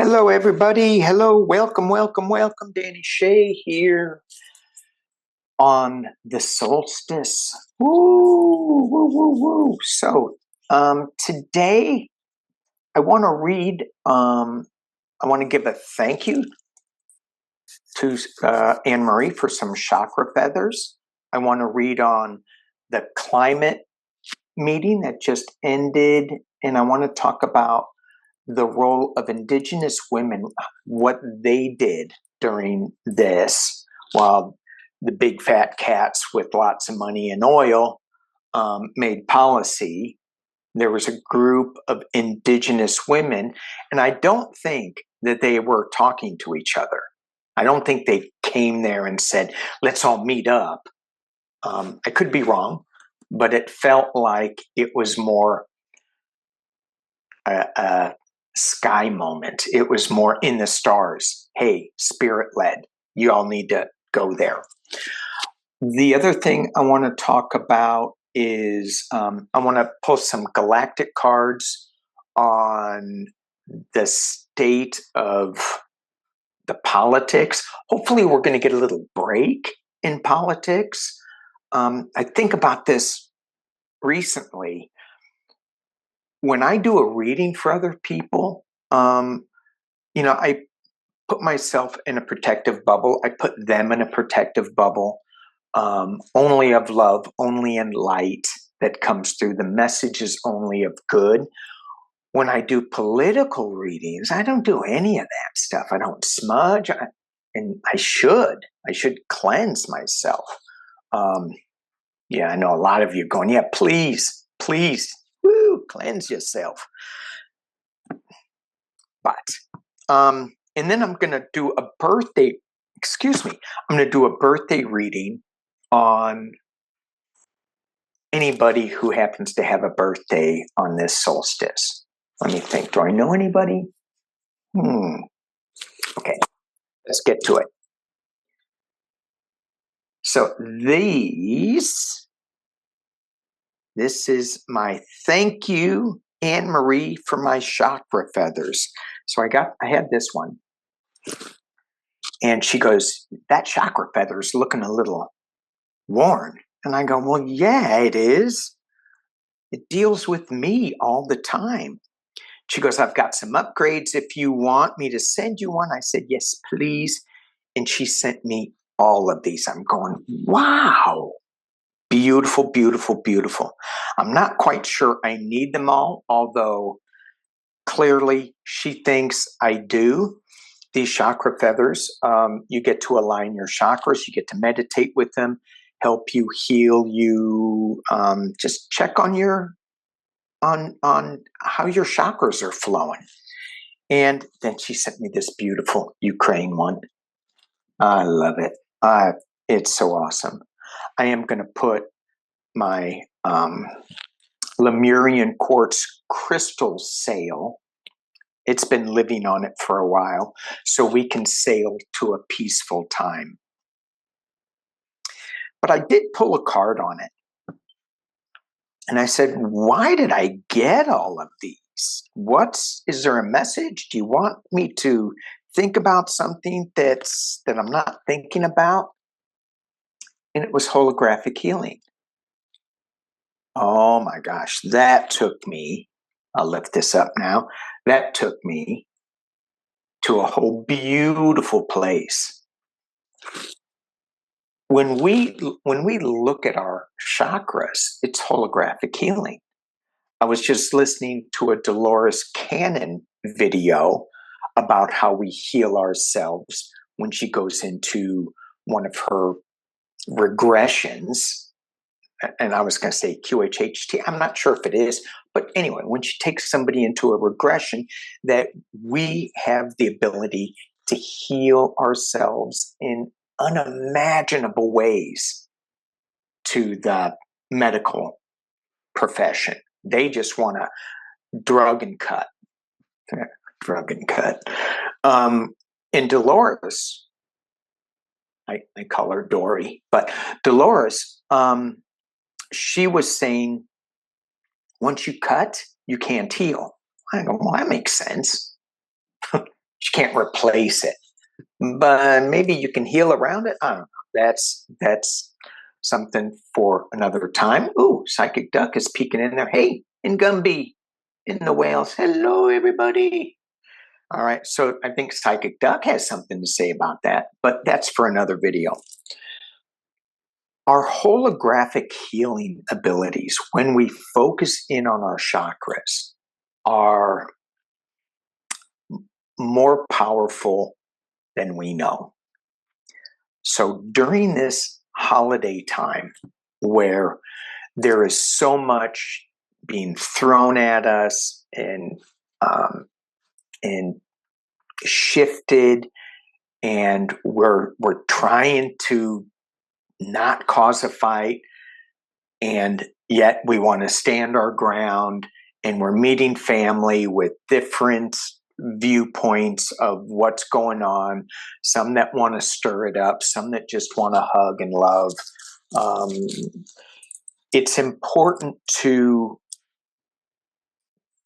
Hello, everybody. Hello, welcome, welcome, welcome. Danny Shay here on the Solstice. Woo, woo, woo, woo. So, today I want to read. I want to give a thank you to Anne Marie for some chakra feathers. I want to read on the climate meeting that just ended, and I want to talk about the role of Indigenous women, what they did during this, while the big fat cats with lots of money and oil made policy. There was a group of Indigenous women, and I don't think that they were talking to each other. I don't think they came there and said, let's all meet up. I could be wrong, but it felt like it was more a sky moment. It was more in the stars. Hey, spirit led. You all need to go there. The other thing I want to talk about is I want to post some Galactic cards on the state of the politics. Hopefully, we're going to get a little break in politics. I think about this recently. When I do a reading for other people, I put myself in a protective bubble. I put them in a protective bubble, only of love, only in light that comes through. The message is only of good. When I do political readings, I don't do any of that stuff. I don't smudge, and I should cleanse myself. I know a lot of you going, yeah, please, cleanse yourself. But, and then I'm going to do a birthday, I'm going to do a birthday reading on anybody who happens to have a birthday on this solstice. Let me think. Do I know anybody? Okay, let's get to it. So this is my thank you, Anne Marie, for my chakra feathers. So I had this one. And she goes, that chakra feather is looking a little worn. And I go, well, yeah, it is. It deals with me all the time. She goes, I've got some upgrades if you want me to send you one. I said, yes, please. And she sent me all of these. I'm going, wow. Beautiful, beautiful, beautiful. I'm not quite sure I need them all, although clearly she thinks I do. These chakra feathers, you get to align your chakras, you get to meditate with them, help you heal you. Just check on on how your chakras are flowing. And then she sent me this beautiful Ukraine one. I love it. It's so awesome. I am going to put my Lemurian quartz crystal sail. It's been living on it for a while, so we can sail to a peaceful time. But I did pull a card on it. And I said, why did I get all of these? Is there a message? Do you want me to think about something that I'm not thinking about? And it was holographic healing. Oh my gosh, that took me, I'll lift this up now, that took me to a whole beautiful place. When we look at our chakras, it's holographic healing. I was just listening to a Dolores Cannon video about how we heal ourselves when she goes into one of her regressions. And I was going to say QHHT. I'm not sure if it is. But anyway, when she takes somebody into a regression, that we have the ability to heal ourselves in unimaginable ways to the medical profession. They just want to drug and cut. And Dolores, I call her Dory, but Dolores, she was saying, once you cut, you can't heal. I go, well, that makes sense. You can't replace it, but maybe you can heal around it. I don't know. That's something for another time. Ooh, Psychic Duck is peeking in there. Hey, in Gumby, in the whales. Hello, everybody. All right, so I think Psychic Duck has something to say about that, but that's for another video. Our holographic healing abilities, when we focus in on our chakras, are more powerful than we know. So during this holiday time where there is so much being thrown at us and shifted, and we're trying to not cause a fight, and yet we want to stand our ground, and we're meeting family with different viewpoints of what's going on, some that want to stir it up, some that just want to hug and love. It's important to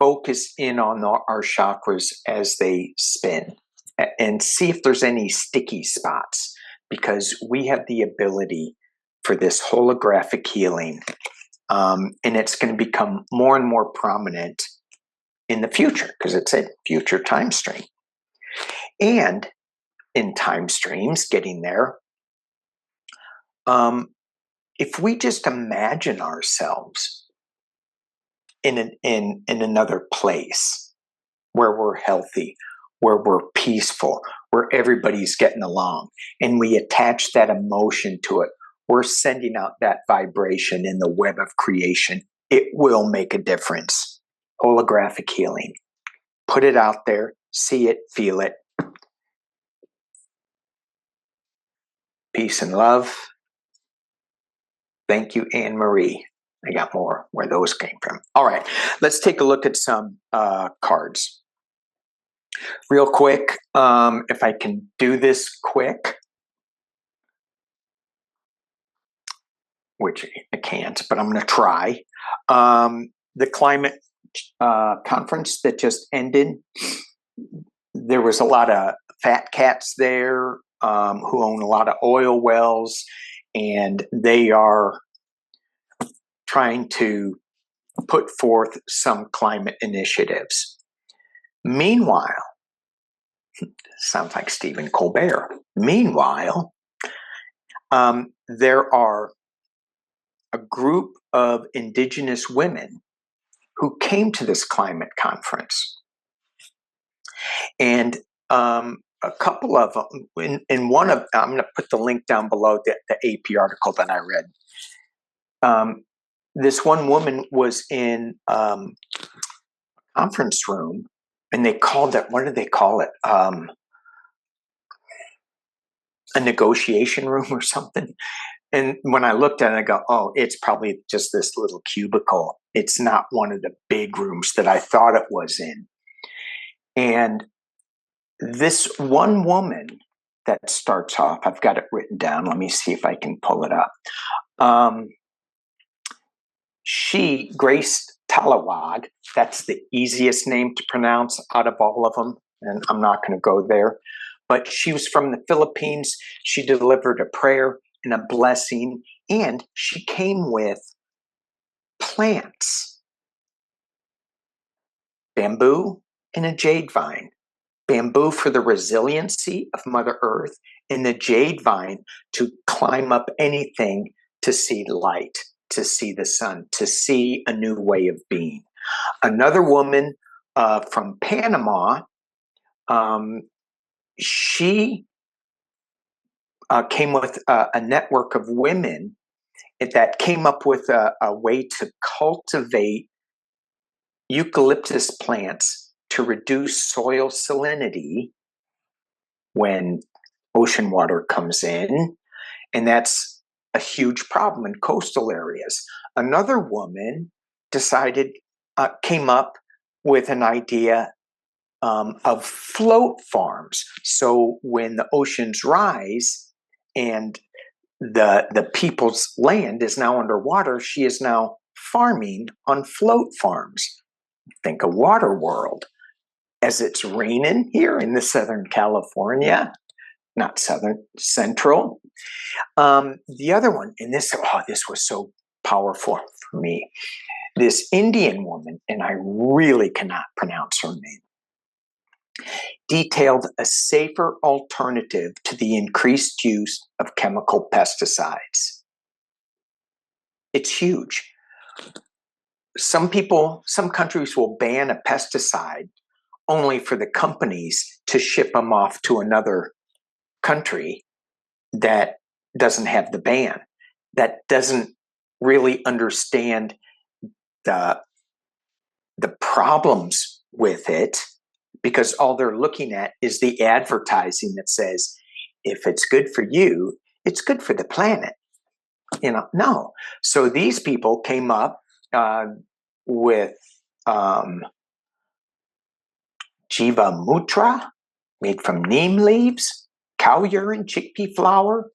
focus in on our chakras as they spin and see if there's any sticky spots, because we have the ability for this holographic healing, and it's going to become more and more prominent in the future because it's a future time stream. And in time streams, getting there, if we just imagine ourselves in another place where we're healthy, where we're peaceful, where everybody's getting along, and we attach that emotion to it, we're sending out that vibration in the web of creation. It will make a difference. Holographic healing. Put it out there, see it, feel it. Peace and love. Thank you, Anne Marie. I got more where those came from. All right, let's take a look at some cards. Real quick, if I can do this quick, which I can't, but I'm going to try. The climate conference that just ended, there was a lot of fat cats there who own a lot of oil wells, and they are trying to put forth some climate initiatives. Meanwhile, sounds like Stephen Colbert. Meanwhile, there are a group of Indigenous women who came to this climate conference. And a couple of them, in one of, I'm going to put the link down below, the AP article that I read. This one woman was in a conference room, and they called it, what did they call it? A negotiation room or something. And when I looked at it, I go, oh, it's probably just this little cubicle. It's not one of the big rooms that I thought it was in. And this one woman that starts off, I've got it written down. Let me see if I can pull it up. Grace Talawad, that's the easiest name to pronounce out of all of them, and I'm not going to go there. But she was from the Philippines. She delivered a prayer and a blessing, and she came with plants, bamboo and a jade vine. Bamboo for the resiliency of Mother Earth, and the jade vine to climb up anything to see light, to see the sun, to see a new way of being. Another woman from Panama, she came with a network of women that came up with a way to cultivate eucalyptus plants to reduce soil salinity when ocean water comes in, and that's a huge problem in coastal areas. Another woman came up with an idea of float farms. So when the oceans rise and the people's land is now underwater, she is now farming on float farms. Think a water world. as it's raining here in the Southern California, not Southern, Central. The other one, and this was so powerful for me. This Indian woman, and I really cannot pronounce her name, detailed a safer alternative to the increased use of chemical pesticides. It's huge. Some countries will ban a pesticide only for the companies to ship them off to another country that doesn't have the ban, that doesn't really understand the problems with it, because all they're looking at is the advertising that says, if it's good for you, it's good for the planet. No. So these people came up with Jiva Mutra, made from neem leaves, cow urine, chickpea flour,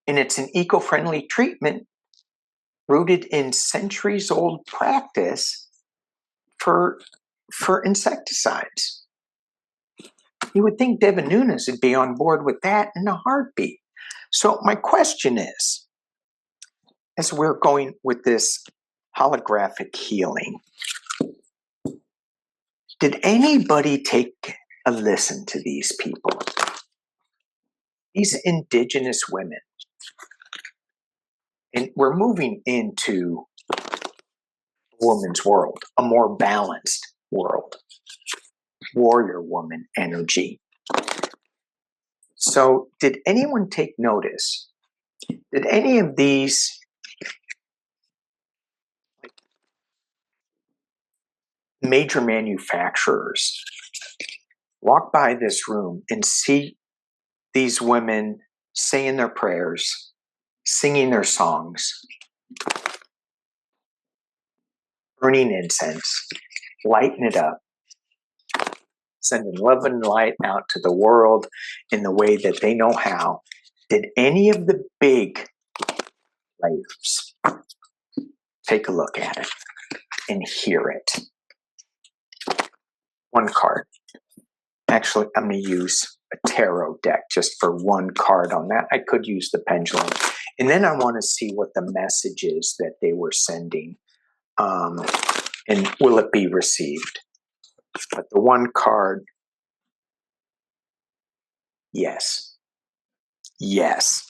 and it's an eco-friendly treatment rooted in centuries-old practice for insecticides. You would think Devin Nunes would be on board with that in a heartbeat. So my question is, as we're going with this holographic healing, did anybody take a listen to these people? These Indigenous women. And we're moving into a woman's world, a more balanced world. Warrior woman energy. So did anyone take notice? Did any of these major manufacturers walk by this room and see these women saying their prayers, singing their songs, burning incense, lighting it up, sending love and light out to the world in the way that they know how? Did any of the big players take a look at it and hear it? One card. Actually, I'm going to use a tarot deck just for one card on that. I could use the pendulum. And then I want to see what the message is that they were sending. And will it be received? But the one card, yes. Yes.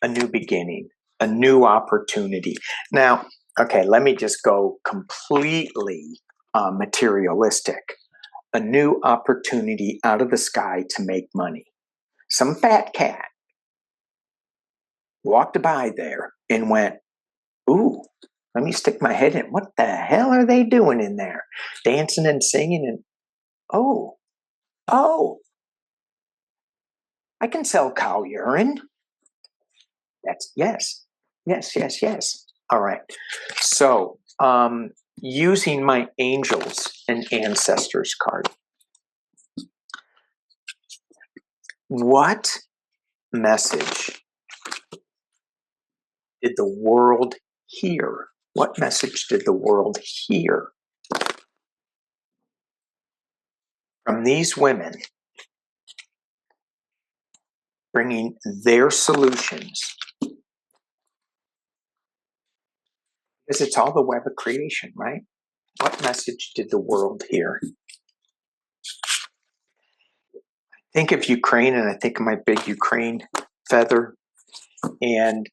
A new beginning, a new opportunity. Now, okay, let me just go completely materialistic. A new opportunity out of the sky to make money. Some fat cat walked by there and went, ooh, let me stick my head in. What the hell are they doing in there? Dancing and singing and, oh, I can sell cow urine. That's, yes. All right. So, using my angels and ancestors card. What message did the world hear? What message did the world hear from these women bringing their solutions? Because it's all the web of creation, right? What message did the world hear? Think of Ukraine, and I think of my big Ukraine feather, and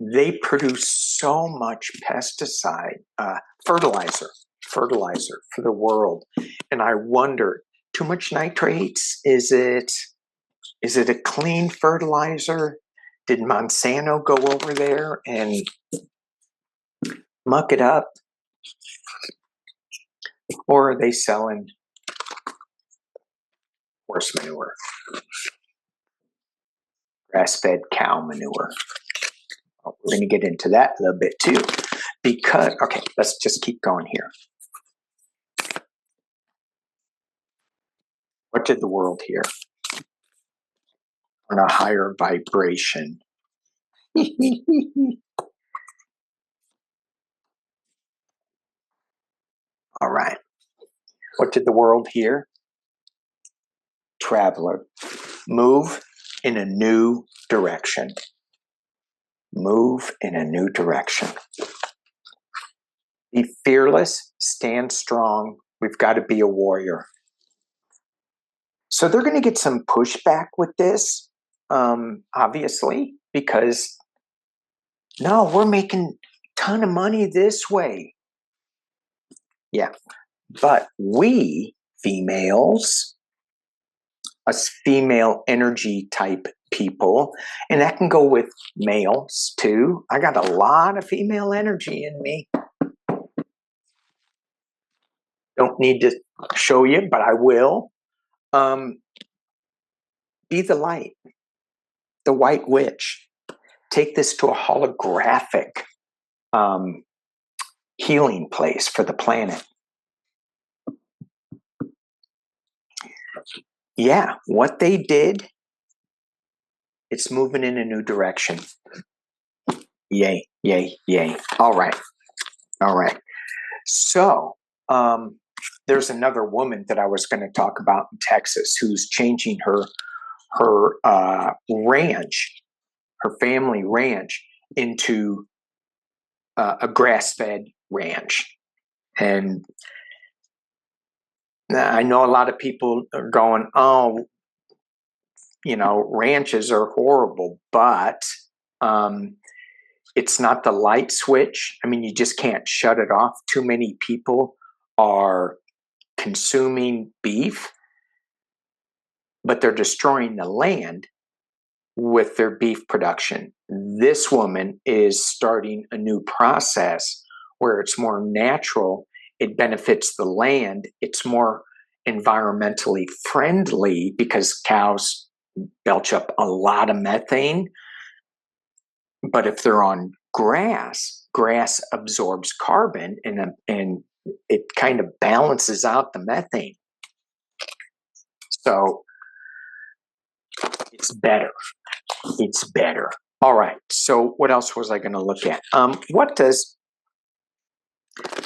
they produce so much pesticide, fertilizer for the world. And I wonder, too much nitrates? Is it a clean fertilizer? Did Monsanto go over there and muck it up? Or are they selling horse manure, grass-fed cow manure? Well, we're going to get into that a little bit too, because, okay, let's just keep going here. What did the world hear? On a higher vibration. All right. What did the world hear? Traveler. Move in a new direction. Move in a new direction. Be fearless, stand strong. We've got to be a warrior. So they're going to get some pushback with this, obviously, because no, we're making a ton of money this way. Yeah, but we females, us female energy type people, and that can go with males too. I got a lot of female energy in me. Don't need to show you, but I will. Be the light, the white witch. Take this to a holographic healing place for the planet. Yeah, what they did, it's moving in a new direction. Yay, yay, yay. All right. All right. So, there's another woman that I was going to talk about in Texas who's changing her ranch, her family ranch, into a grass-fed ranch. And I know a lot of people are going, oh, ranches are horrible, but it's not the light switch. I mean, you just can't shut it off. Too many people are consuming beef, but they're destroying the land with their beef production. This woman is starting a new process where it's more natural. It benefits the land. It's more environmentally friendly because cows belch up a lot of methane. But if they're on grass, grass absorbs carbon and it kind of balances out the methane. So it's better. It's better. All right. So what else was I going to look at? I'm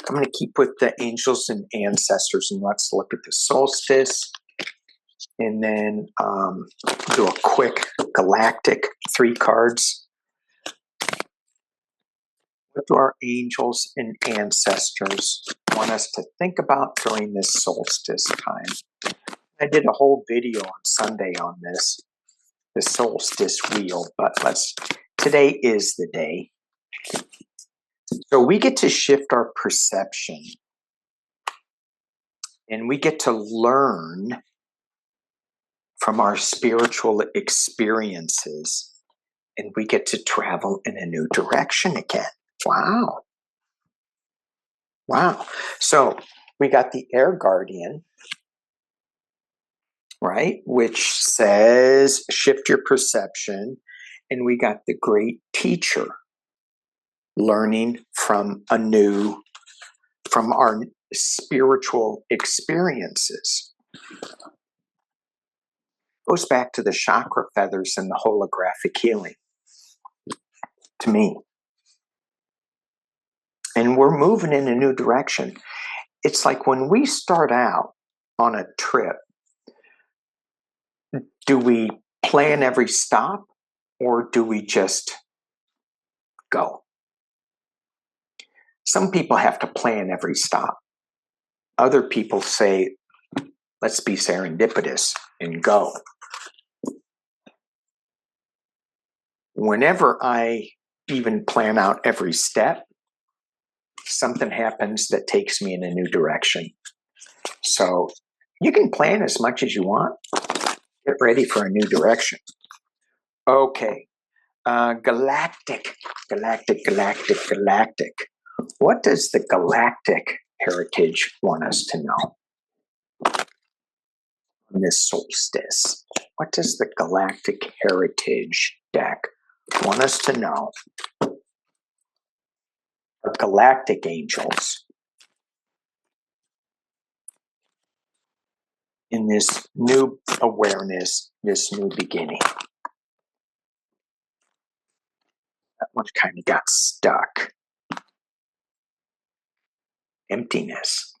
going to keep with the angels and ancestors, and let's look at the solstice, and then do a quick galactic 3 cards. What do our angels and ancestors want us to think about during this solstice time? I did a whole video on Sunday on this, the solstice wheel, but today is the day. So we get to shift our perception and we get to learn from our spiritual experiences and we get to travel in a new direction again. Wow. Wow. So we got the air guardian, right? Which says shift your perception. And we got the great teacher, learning from our spiritual experiences. Goes back to the chakra feathers and the holographic healing to me. And we're moving in a new direction. It's like when we start out on a trip, do we plan every stop or do we just go? Some people have to plan every stop. Other people say, let's be serendipitous and go. Whenever I even plan out every step, something happens that takes me in a new direction. So you can plan as much as you want. Get ready for a new direction. Okay. Galactic. What does the galactic heritage want us to know on this solstice? What does the galactic heritage deck want us to know? Our galactic angels in this new awareness, this new beginning. That one kind of got stuck. Emptiness.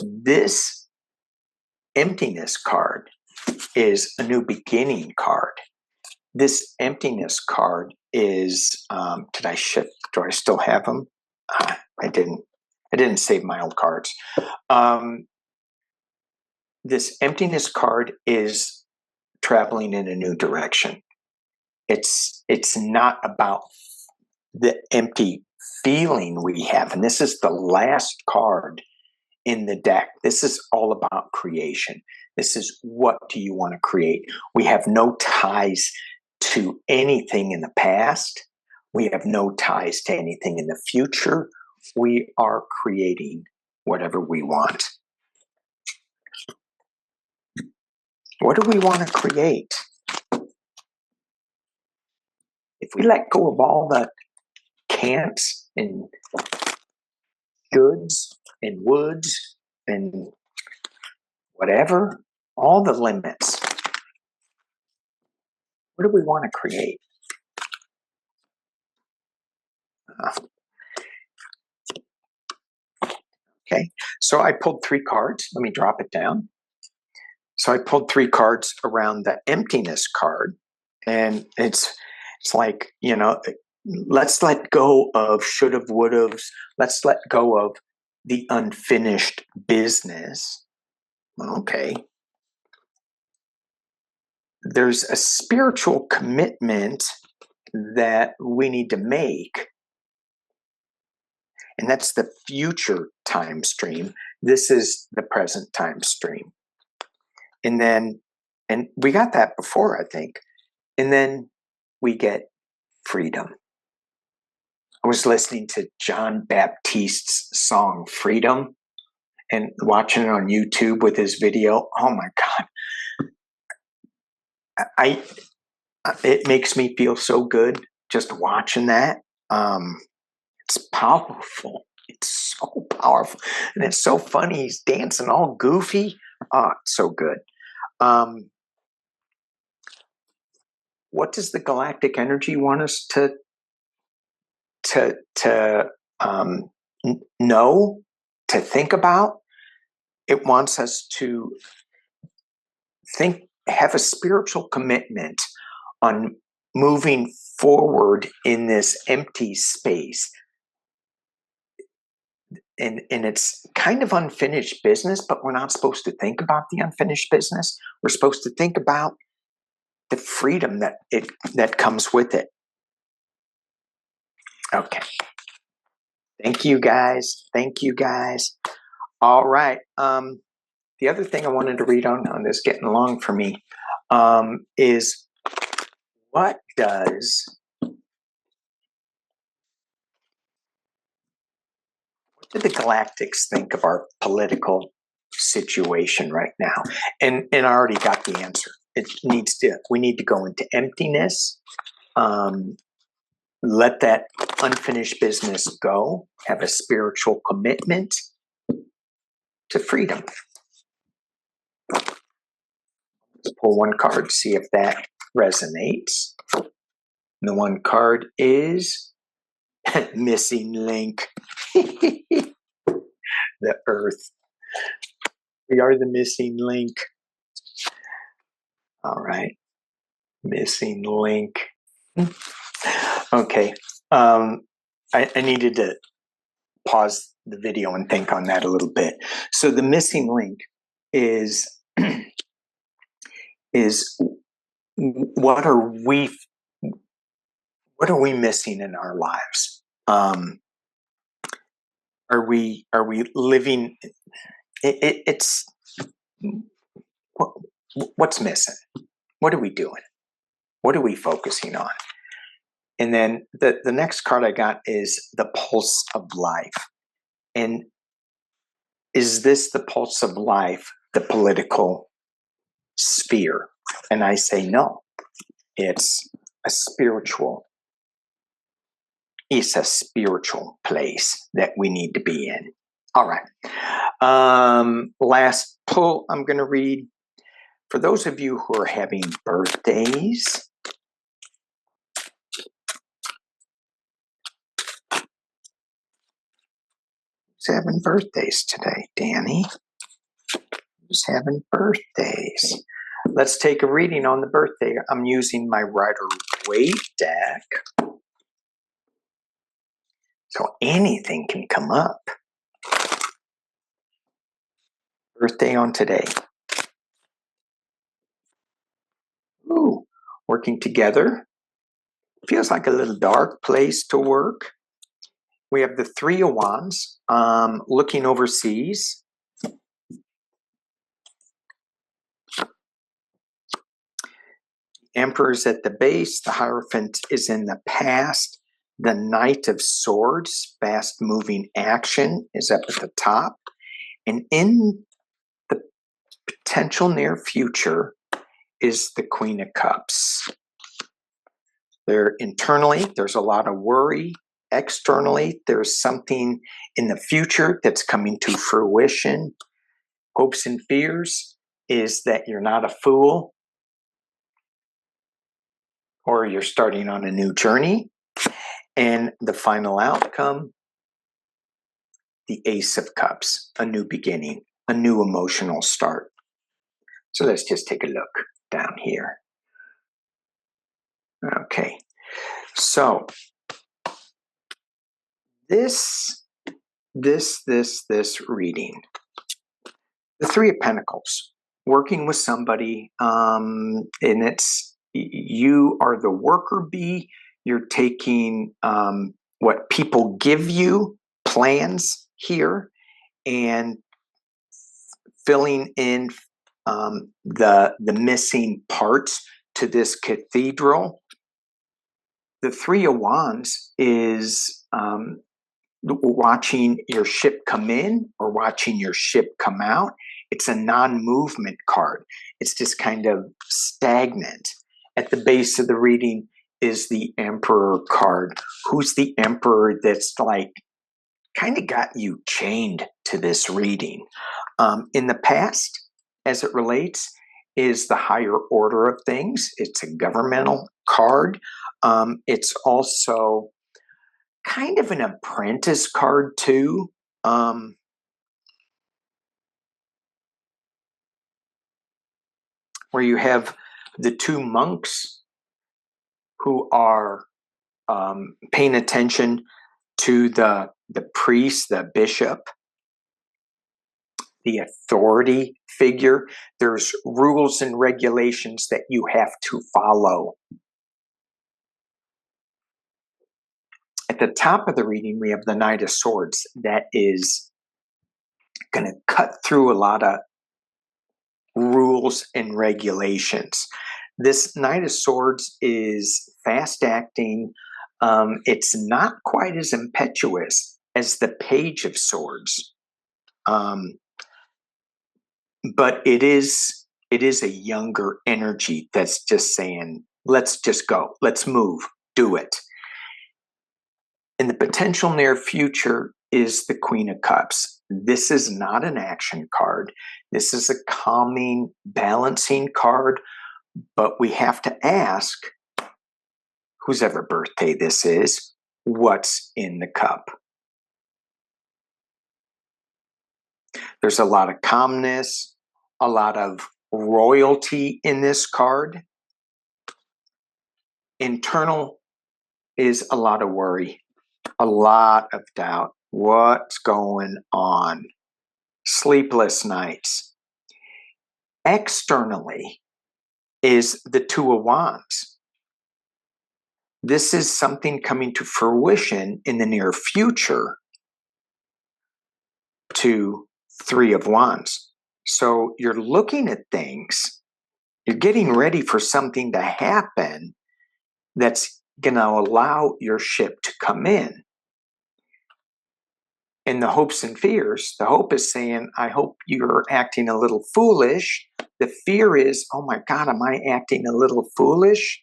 This emptiness card is a new beginning card. This emptiness card is, did I ship? Do I still have them? I didn't save my old cards. This emptiness card is traveling in a new direction. It's not about the empty feeling we have. And this is the last card in the deck. This is all about creation. This is, what do you want to create? We have no ties to anything in the past. We have no ties to anything in the future. We are creating whatever we want. What do we want to create? If we let go of all the can'ts and shoulds and woulds and whatever, all the limits, what do we want to create? Okay, so I pulled 3 cards. Let me drop it down. So I pulled 3 cards around the emptiness card, and it's like, you know, let's let go of should've, would've. Let's let go of the unfinished business. Okay. There's a spiritual commitment that we need to make, and that's the future time stream. This is the present time stream. And then, and we got that before, I think. And then we get freedom. I was listening to John Baptiste's song Freedom and watching it on YouTube with his video. Oh my God. It makes me feel so good just watching that. It's powerful. It's so powerful. And it's so funny. He's dancing all goofy. Oh, it's so good. What does the galactic energy want us to know, to think about? It wants us to have a spiritual commitment on moving forward in this empty space. And it's kind of unfinished business, but we're not supposed to think about the unfinished business. We're supposed to think about the freedom that comes with it. Okay. Thank you, guys. Thank you, guys. All right. The other thing I wanted to read on this, getting along for me, is what do the Galactics think of our political situation right now? And I already got the answer. We need to go into emptiness, let that unfinished business go, have a spiritual commitment to freedom. Let's pull one card, see if that resonates. And the one card is missing link. The Earth. We are the missing link. All right. Missing link. Okay. I needed to pause the video and think on that a little bit. So the missing link is what are we missing in our lives? Are we living? It's what's missing? What are we doing? What are we focusing on? And then the next card I got is the pulse of life. And is this the pulse of life, the political sphere? And I say no. It's a spiritual place that we need to be in. All right. Last pull I'm going to read. For those of you who are having birthdays, who's having birthdays today? Danny? who's having birthdays. Let's take a reading on the birthday. I'm using my Rider-Waite deck. So anything can come up. Birthday on today. Ooh, working together. Feels like a little dark place to work. We have the Three of Wands, looking overseas. Emperor's at the base. The Hierophant is in the past. The Knight of Swords, fast-moving action, is up at the top. And in the potential near future is the Queen of Cups. There internally, there's a lot of worry. Externally, there's something in the future that's coming to fruition. Hopes and fears is that you're not a fool, or you're starting on a new journey. And the final outcome, the Ace of Cups, a new beginning, a new emotional start. So let's just take a look down here. Okay, so this reading, the Three of Pentacles, working with somebody, and it's, you are the worker bee. You're taking what people give you, plans here, and filling in the missing parts to this cathedral. The Three of Wands is watching your ship come in or watching your ship come out. It's a non-movement card. It's just kind of stagnant. At the base of the reading is the Emperor card. Who's the Emperor that's like kind of got you chained to this reading? In the past, as it relates, is the higher order of things. It's a governmental card. It's also kind of an apprentice card too. Where you have the two monks who are paying attention to the priest, the bishop, the authority figure. There's rules and regulations that you have to follow. At the top of the reading, we have the Knight of Swords. That is going to cut through a lot of rules and regulations. This Knight of Swords is fast acting. It's not quite as impetuous as the Page of Swords. But it is a younger energy that's just saying, let's just go, let's move, do it. In the potential near future is the Queen of Cups. This is not an action card. This is a calming, balancing card, but we have to ask, whose ever birthday this is, what's in the cup? There's a lot of calmness, a lot of royalty in this card. Internal is a lot of worry, a lot of doubt. What's going on? Sleepless nights. Externally is the Two of Wands. This is something coming to fruition in the near future to Three of Wands. So you're looking at things, you're getting ready for something to happen that's going to allow your ship to come in. And the hopes and fears, the hope is saying, I hope you're acting a little foolish. The fear is, oh my God, am I acting a little foolish?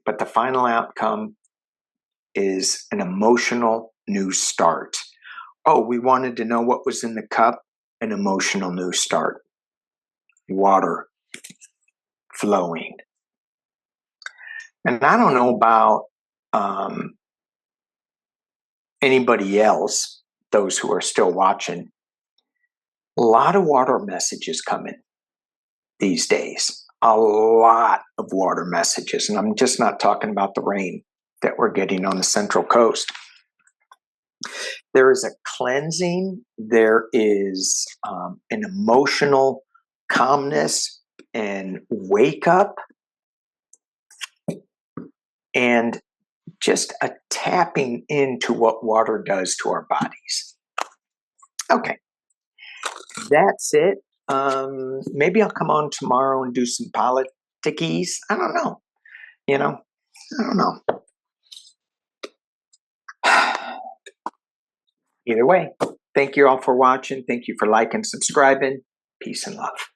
But the final outcome is an emotional new start. Oh, we wanted to know what was in the cup, an emotional new start. Water flowing. And I don't know about anybody else, those who are still watching, A lot of water messages coming these days. A lot of water messages. And I'm just not talking about the rain that we're getting on the Central Coast. There is a cleansing. There is an emotional calmness and wake up, and just a tapping into what water does to our bodies. Okay, that's it. Maybe I'll come on tomorrow and do some politickies. I don't know. I don't know. Either way, thank you all for watching. Thank you for liking, subscribing. Peace and love.